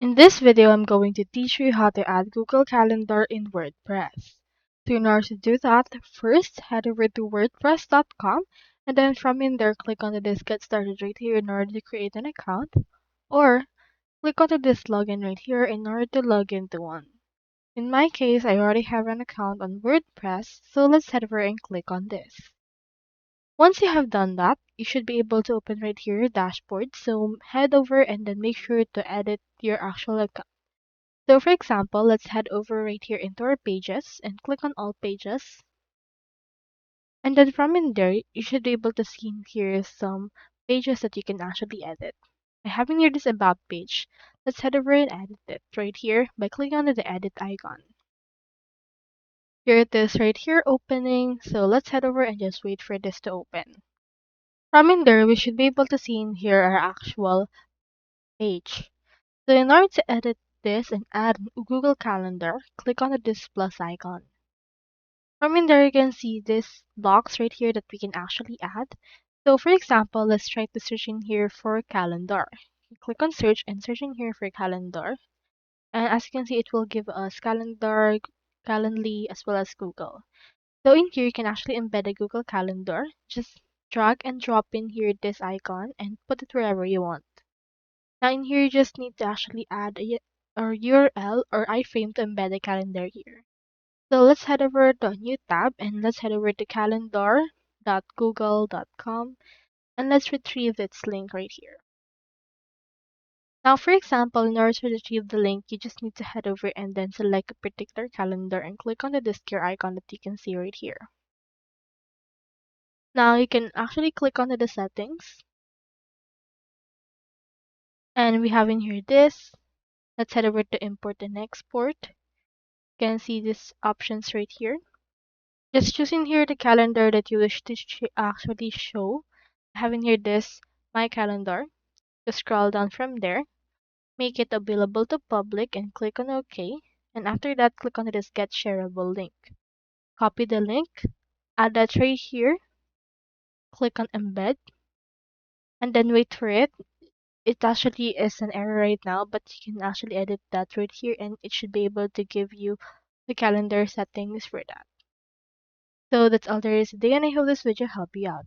In this video, I'm going to teach you how to add Google Calendar in WordPress. So in order to do that, first head over to wordpress.com and then from in there, click on this Get Started right here in order to create an account, or click on this Login right here in order to log into one. In my case, I already have an account on WordPress, so let's head over and click on this. Once you have done that, you should be able to open right here your dashboard. So head over and then make sure to edit your actual account. So for example, let's head over right here into our pages and click on all pages. And then from in there, you should be able to see in here some pages that you can actually edit. I have in here this about page. Let's head over and edit it right here by clicking on the edit icon. Here it is right here opening. So let's head over and just wait for this to open. From in there, we should be able to see in here our actual page. So in order to edit this and add Google Calendar, click on this plus icon. From in there, you can see this box right here that we can actually add. So for example, let's try to search in here for calendar. Click on search and search in here for calendar. And as you can see, it will give us calendar, Calendly, as well as Google. So in here, you can actually embed a Google Calendar. Just drag and drop in here this icon and put it wherever you want. Now in here, you just need to actually add a URL or iframe to embed a calendar here. So let's head over to a new tab and let's head over to calendar.google.com and let's retrieve its link right here. Now, for example, in order to retrieve the link, you just need to head over and then select a particular calendar and click on the gear icon that you can see right here. Now, you can actually click on the settings. And we have in here this. Let's head over to import and export. You can see these options right here. Just choose in here the calendar that you wish to actually show. I have in here this My Calendar. Just scroll down from there. Make it available to public and click on OK. And after that, click on this Get Shareable link. Copy the link, add that right here, click on Embed, and then wait for it. It actually is an error right now, but you can actually edit that right here and it should be able to give you the calendar settings for that. So that's all there is today, and I hope this video helped you out.